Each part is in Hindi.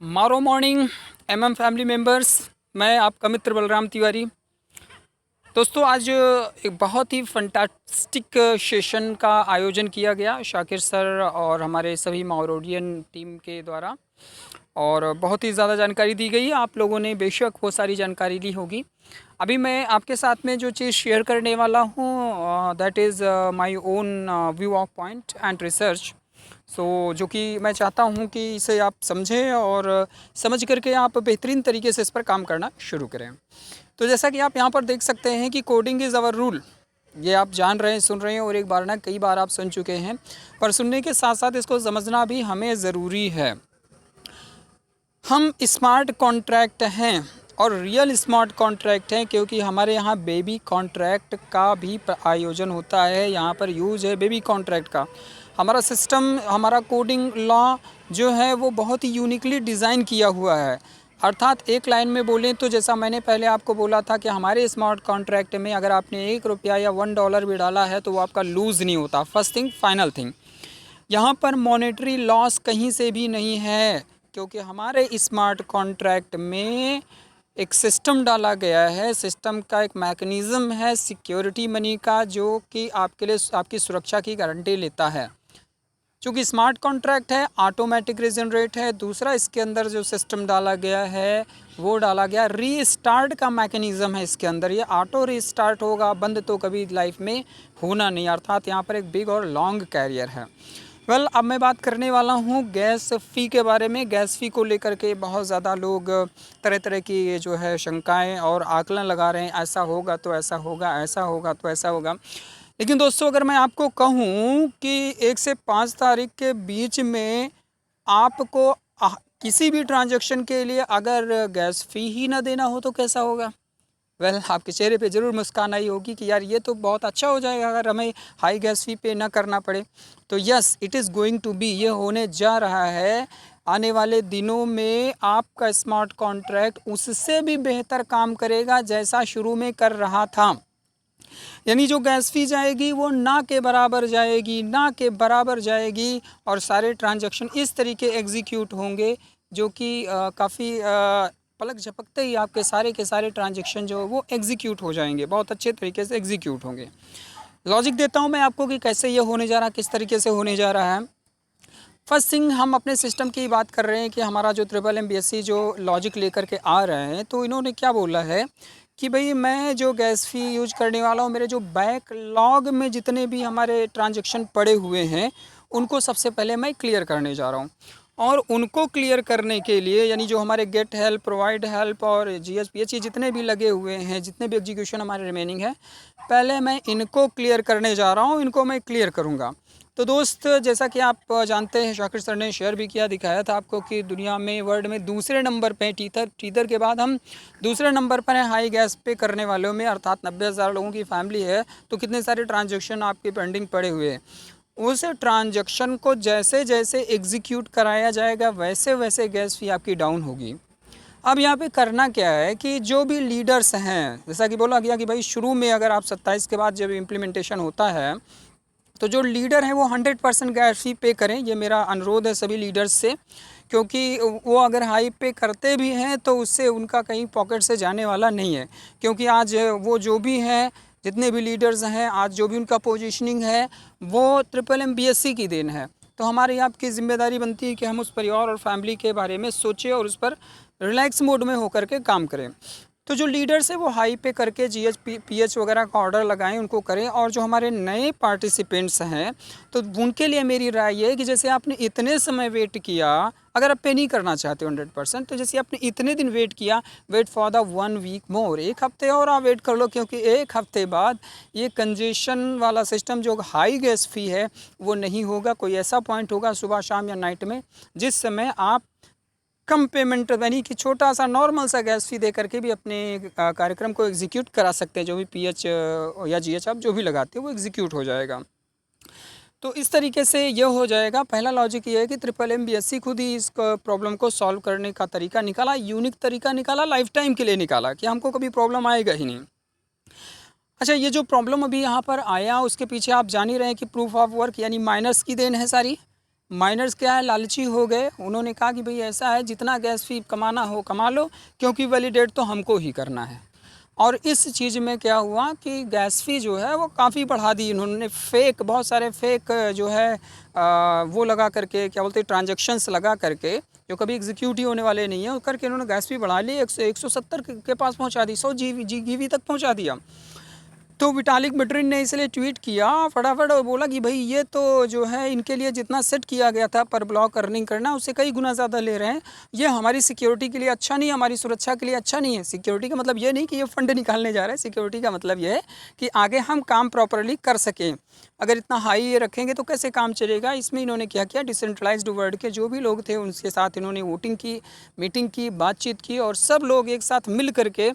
मारो मॉर्निंग फैमिली मेम्बर्स। मैं आपका मित्र बलराम तिवारी। दोस्तों, आज एक बहुत ही फंटास्टिक सेशन का आयोजन किया गया शाकिर सर और हमारे सभी मारोडियन टीम के द्वारा, और बहुत ही ज़्यादा जानकारी दी गई। आप लोगों ने बेशक वो सारी जानकारी ली होगी। अभी मैं आपके साथ में जो चीज़ शेयर करने वाला हूँ, that is my own view of point and research. जो कि मैं चाहता हूँ कि इसे आप समझें और समझ करके आप बेहतरीन तरीके से इस पर काम करना शुरू करें। तो जैसा कि आप यहाँ पर देख सकते हैं कि कोडिंग इज़ आवर रूल। ये आप जान रहे हैं, सुन रहे हैं, और एक बार ना कई बार आप सुन चुके हैं, पर सुनने के साथ साथ इसको समझना भी हमें ज़रूरी है। हम स्मार्ट कॉन्ट्रैक्ट हैं और रियल स्मार्ट कॉन्ट्रैक्ट हैं, क्योंकि हमारे यहाँ बेबी कॉन्ट्रैक्ट का भी आयोजन होता है। यहाँ पर यूज़ है बेबी कॉन्ट्रैक्ट का। हमारा सिस्टम, हमारा कोडिंग लॉ जो है वो बहुत ही यूनिकली डिज़ाइन किया हुआ है। अर्थात एक लाइन में बोलें तो जैसा मैंने पहले आपको बोला था कि हमारे स्मार्ट कॉन्ट्रैक्ट में अगर आपने ₹1 या $1 भी डाला है तो वो आपका लूज़ नहीं होता। फर्स्ट थिंग, फाइनल थिंग, यहाँ पर मॉनेटरी लॉस कहीं से भी नहीं है, क्योंकि हमारे स्मार्ट कॉन्ट्रैक्ट में एक सिस्टम डाला गया है। सिस्टम का एक मैकेनिज़्म है सिक्योरिटी मनी का, जो कि आपके लिए आपकी सुरक्षा की गारंटी लेता है। चूँकि स्मार्ट कॉन्ट्रैक्ट है, ऑटोमेटिक रीजनरेट है। दूसरा, इसके अंदर जो सिस्टम डाला गया है वो डाला गया रीस्टार्ट का मैकेनिज़्म है। इसके अंदर ये ऑटो रीस्टार्ट होगा, बंद तो कभी लाइफ में होना नहीं। अर्थात यहाँ पर एक बिग और लॉन्ग कैरियर है। अब मैं बात करने वाला हूँ गैस फ़ी के बारे में। गैस फ़ी को लेकर के बहुत ज़्यादा लोग तरह तरह की ये जो है शंकाएँ और आकलन लगा रहे हैं, ऐसा होगा तो ऐसा होगा, ऐसा होगा तो ऐसा होगा। लेकिन दोस्तों, अगर मैं आपको कहूँ कि 1 से 5 तारीख के बीच में आपको किसी भी ट्रांजैक्शन के लिए अगर गैस फ़ी ही ना देना हो तो कैसा होगा? आपके चेहरे पे ज़रूर मुस्कान आई होगी कि यार ये तो बहुत अच्छा हो जाएगा अगर हमें हाई गैस फ़ी पे ना करना पड़े। तो yes, it is going to be, ये होने जा रहा है। आने वाले दिनों में आपका स्मार्ट कॉन्ट्रैक्ट उससे भी बेहतर काम करेगा जैसा शुरू में कर रहा था। यानी जो गैस फ़ी जाएगी वो ना के बराबर जाएगी, ना के बराबर जाएगी, और सारे ट्रांजैक्शन इस तरीके एग्जीक्यूट होंगे जो कि काफ़ी पलक झपकते ही आपके सारे के सारे ट्रांजैक्शन जो वो एग्जीक्यूट हो जाएंगे, बहुत अच्छे तरीके से एग्जीक्यूट होंगे। लॉजिक देता हूँ मैं आपको कि कैसे ये होने जा रहा है, किस तरीके से होने जा रहा है। फर्स्ट थिंग, हम अपने सिस्टम की बात कर रहे हैं कि हमारा जो MMMBSC जो लॉजिक लेकर के आ रहे हैं, तो इन्होंने क्या बोला है कि भाई मैं जो गैस फ़ी यूज करने वाला हूँ, मेरे जो बैकलॉग में जितने भी हमारे ट्रांजैक्शन पड़े हुए हैं उनको सबसे पहले मैं क्लियर करने जा रहा हूँ। और उनको क्लियर करने के लिए, यानी जो हमारे गेट हेल्प, प्रोवाइड हेल्प और GSPH ये जितने भी लगे हुए हैं, जितने भी एग्जीक्यूशन हमारे रिमेनिंग है, पहले मैं इनको क्लियर करने जा रहा हूँ, इनको मैं क्लियर करूँगा। तो दोस्त, जैसा कि आप जानते हैं, शाकिर सर ने शेयर भी किया, दिखाया था आपको कि दुनिया में, वर्ल्ड में दूसरे नंबर पे टीथर के बाद हम दूसरे नंबर पर हैं हाई गैस पे करने वालों में। अर्थात 90,000 लोगों की फैमिली है, तो कितने सारे ट्रांजैक्शन आपके पेंडिंग पड़े हुए हैं। उस ट्रांजैक्शन को जैसे जैसे एग्जीक्यूट कराया जाएगा वैसे वैसे गैस फ़ी आपकी डाउन होगी। अब यहाँ पे करना क्या है कि जो भी लीडर्स हैं, जैसा कि बोला गया कि भाई शुरू में अगर आप 27 के बाद जब इम्प्लीमेंटेशन होता है तो जो लीडर हैं वो 100% गैस फ़ी पे करें। ये मेरा अनुरोध है सभी लीडर्स से, क्योंकि वो अगर हाई पे करते भी हैं तो उससे उनका कहीं पॉकेट से जाने वाला नहीं है। क्योंकि आज वो जो भी हैं, जितने भी लीडर्स हैं, आज जो भी उनका पोजीशनिंग है वो MMMBSC की देन है। तो हमारी आपकी ज़िम्मेदारी बनती है कि हम उस परिवार और फैमिली के बारे में सोचें और उस पर रिलैक्स मोड में होकर के काम करें। तो जो लीडर्स है वो हाई पे करके GH PH वगैरह का ऑर्डर लगाएं, उनको करें। और जो हमारे नए पार्टिसिपेंट्स हैं, तो उनके लिए मेरी राय ये है कि जैसे आपने इतने समय वेट किया, अगर आप पे नहीं करना चाहते हो 100%, तो जैसे आपने इतने दिन वेट किया, वेट फॉर द 1 वीक मोर, 1 हफ्ते और आप वेट कर लो, क्योंकि 1 हफ्ते बाद ये कंजेशन वाला सिस्टम जो हाई गैस फ़ी है वो नहीं होगा। कोई ऐसा पॉइंट होगा सुबह, शाम या नाइट में जिस समय आप कम पेमेंट, यानी कि छोटा सा नॉर्मल सा गैस फ़ी दे करके भी अपने कार्यक्रम को एग्जीक्यूट करा सकते हैं। जो भी PH या GH आप जो भी लगाते हो वो एग्जीक्यूट हो जाएगा। तो इस तरीके से ये हो जाएगा। पहला लॉजिक ये है कि MMMBSC खुद ही इस प्रॉब्लम को सॉल्व करने का तरीका निकाला, यूनिक तरीका निकाला, लाइफ टाइम के लिए निकाला कि हमको कभी प्रॉब्लम आएगा ही नहीं। अच्छा, ये जो प्रॉब्लम अभी यहाँ पर आया उसके पीछे आप जान ही रहे हैं कि प्रूफ ऑफ वर्क यानी माइनर्स की देन है सारी। माइनर्स क्या है, लालची हो गए। उन्होंने कहा कि भाई ऐसा है, जितना गैस फ़ी कमाना हो कमा लो, क्योंकि वैलिडेट तो हमको ही करना है। और इस चीज़ में क्या हुआ कि गैस फ़ी जो है वो काफ़ी बढ़ा दी इन्होंने। फ़ेक, बहुत सारे फ़ेक जो है वो लगा करके, क्या बोलते हैं, ट्रांजैक्शंस लगा करके, जो कभी एग्जीक्यूट ही होने वाले नहीं है, वो करके इन्होंने गैस फ़ी बढ़ा ली, 170 के पास पहुंचा दी, 100 GB तक पहुंचा दिया। तो विटालिक बुटेरिन ने इसलिए ट्वीट किया फटाफट और बोला कि भाई ये तो जो है इनके लिए जितना सेट किया गया था पर ब्लॉक अर्निंग करना, उससे कई गुना ज़्यादा ले रहे हैं। ये हमारी सिक्योरिटी के लिए अच्छा नहीं है, हमारी सुरक्षा के लिए अच्छा नहीं है। सिक्योरिटी का मतलब ये नहीं कि ये फ़ंड निकालने जा रहे हैं, सिक्योरिटी का मतलब ये है कि आगे हम काम प्रॉपरली कर सकें। अगर इतना हाई ये रखेंगे तो कैसे काम चलेगा। इसमें इन्होंने क्या किया, डिसेंट्रलाइज्ड वर्ल्ड के जो भी लोग थे उनके साथ इन्होंने वोटिंग की, मीटिंग की, बातचीत की, और सब लोग एक साथ मिल करके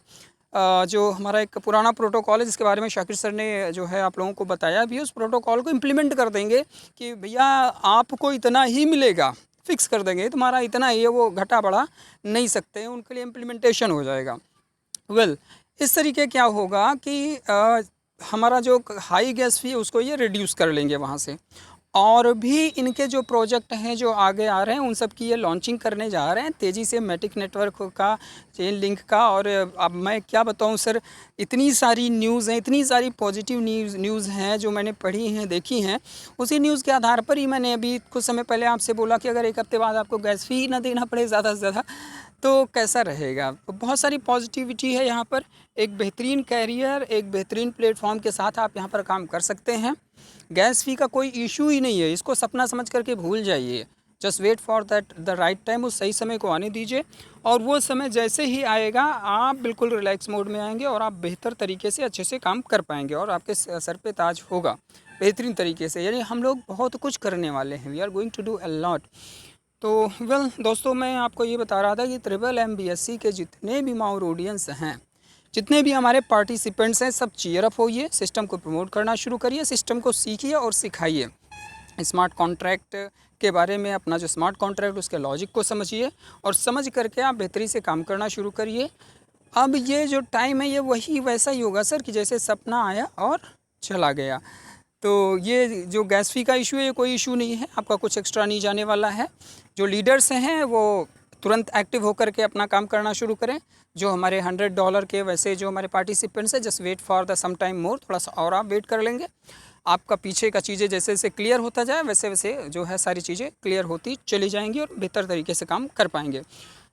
जो हमारा एक पुराना प्रोटोकॉल है जिसके बारे में शाकिर सर ने जो है आप लोगों को बताया भी, उस प्रोटोकॉल को इम्प्लीमेंट कर देंगे कि भैया आपको इतना ही मिलेगा, फिक्स कर देंगे, तुम्हारा इतना ही है, वो घटा बढ़ा नहीं सकते, उनके लिए इम्प्लीमेंटेशन हो जाएगा। इस तरीके क्या होगा कि हमारा जो हाई गैस फी है उसको ये रिड्यूस कर लेंगे वहाँ से। और भी इनके जो प्रोजेक्ट हैं जो आगे आ रहे हैं उन सब की ये लॉन्चिंग करने जा रहे हैं तेज़ी से, मैटिक नेटवर्क का, चेन लिंक का। और अब मैं क्या बताऊं सर, इतनी सारी न्यूज़ हैं, इतनी सारी पॉजिटिव न्यूज़ हैं जो मैंने पढ़ी हैं, देखी हैं। उसी न्यूज़ के आधार पर ही मैंने अभी कुछ समय पहले आपसे बोला कि अगर एक हफ्ते बाद आपको गैस फी ना देना पड़े ज़्यादा से ज़्यादा तो कैसा रहेगा। तो बहुत सारी पॉजिटिविटी है यहाँ पर। एक बेहतरीन कैरियर, एक बेहतरीन प्लेटफॉर्म के साथ आप यहाँ पर काम कर सकते हैं। गैस फी का कोई इशू ही नहीं है, इसको सपना समझ करके भूल जाइए। Just wait for that the right time, उस सही समय को आने दीजिए, और वो समय जैसे ही आएगा आप बिल्कुल रिलैक्स मोड में आएंगे और आप बेहतर तरीके से अच्छे से काम कर पाएंगे और आपके सर पे ताज होगा बेहतरीन तरीके से। यानी हम लोग बहुत कुछ करने वाले हैं, we are going to do a lot. तो दोस्तों, मैं आपको ये बता रहा था कि ट्रिपल MBSC के जितने भी माउर ऑडियंस हैं, जितने भी हमारे पार्टिसिपेंट्स हैं, सब चीयर अप होइए, सिस्टम को प्रमोट करना शुरू करिए, सिस्टम को सीखिए और सिखाइए। स्मार्ट कॉन्ट्रैक्ट के बारे में, अपना जो स्मार्ट कॉन्ट्रैक्ट उसके लॉजिक को समझिए और समझ करके आप बेहतरी से काम करना शुरू करिए। अब ये जो टाइम है ये वही वैसा ही होगा सर कि जैसे सपना आया और चला गया। तो ये जो गैस फी का इशू है ये कोई इशू नहीं है, आपका कुछ एक्स्ट्रा नहीं जाने वाला है। जो लीडर्स हैं वो तुरंत एक्टिव होकर के अपना काम करना शुरू करें। जो हमारे $100 के, वैसे जो हमारे पार्टिसिपेंट्स हैं, just wait for the some time more, थोड़ा सा और आप वेट कर लेंगे। आपका पीछे का चीज़ें जैसे जैसे क्लियर होता जाए वैसे वैसे जो है सारी चीज़ें क्लियर होती चली जाएंगी और बेहतर तरीके से काम कर पाएंगे।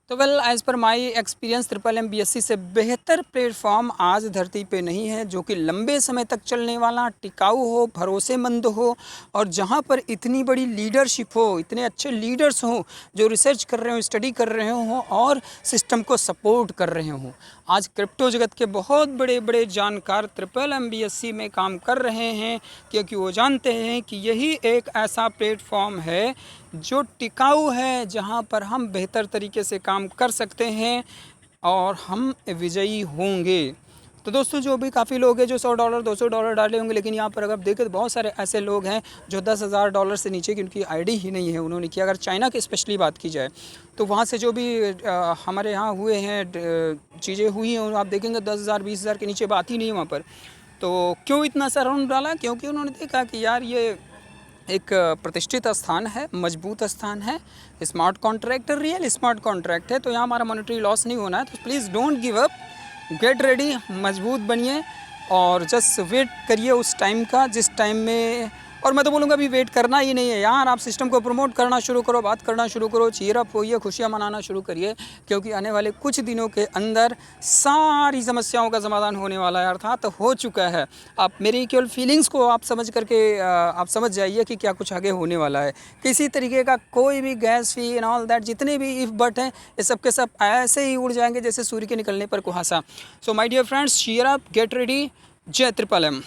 तो as per my experience triple MBSC से बेहतर प्लेटफॉर्म आज धरती पे नहीं है, जो कि लंबे समय तक चलने वाला, टिकाऊ हो, भरोसेमंद हो, और जहाँ पर इतनी बड़ी लीडरशिप हो, इतने अच्छे लीडर्स हों जो रिसर्च कर रहे हो, स्टडी कर रहे हों और सिस्टम को सपोर्ट कर रहे हों। आज क्रिप्टो जगत के बहुत बड़े बड़े जानकार ट्रिपल MBSC में काम कर रहे हैं, क्योंकि वो जानते हैं कि यही एक ऐसा प्लेटफॉर्म है जो टिकाऊ है, जहां पर हम बेहतर तरीके से काम कर सकते हैं और हम विजयी होंगे। तो दोस्तों, जो भी काफ़ी लोग हैं जो $100 $200 डाले होंगे, लेकिन यहाँ पर अगर आप देखें तो बहुत सारे ऐसे लोग हैं जो $10,000 से नीचे की उनकी आईडी ही नहीं है, उन्होंने किया। अगर चाइना की स्पेशली बात की जाए तो वहाँ से जो भी हमारे यहाँ हुए हैं चीज़ें हुई हैं, आप देखेंगे 10,000 20,000 के नीचे बात ही नहीं है वहाँ पर। तो क्यों इतना सा राउंड डाला? क्योंकि उन्होंने देखा कि यार ये एक प्रतिष्ठित स्थान है, मजबूत स्थान है, smart contract, real smart contract है, तो यहाँ हमारा मॉनेटरी लॉस नहीं होना है। तो please don't give up, get ready, मजबूत बनिए और जस्ट वेट करिए उस टाइम का जिस टाइम में, और मैं तो बोलूँगा अभी वेट करना ही नहीं है यार, आप सिस्टम को प्रमोट करना शुरू करो, बात करना शुरू करो, चीयर अप होइए, खुशियाँ मनाना शुरू करिए, क्योंकि आने वाले कुछ दिनों के अंदर सारी समस्याओं का समाधान होने वाला है, अर्थात हो चुका है। आप मेरी केवल फीलिंग्स को आप समझ करके आप समझ जाइए कि क्या कुछ आगे होने वाला है। किसी तरीके का कोई भी gas fee and all that, जितने भी इफ बट हैं, ये सब के सब ऐसे ही उड़ जाएंगे जैसे सूर्य के निकलने पर कुहासा। So my dear friends, cheer up, get ready, जय ट्रिपल M।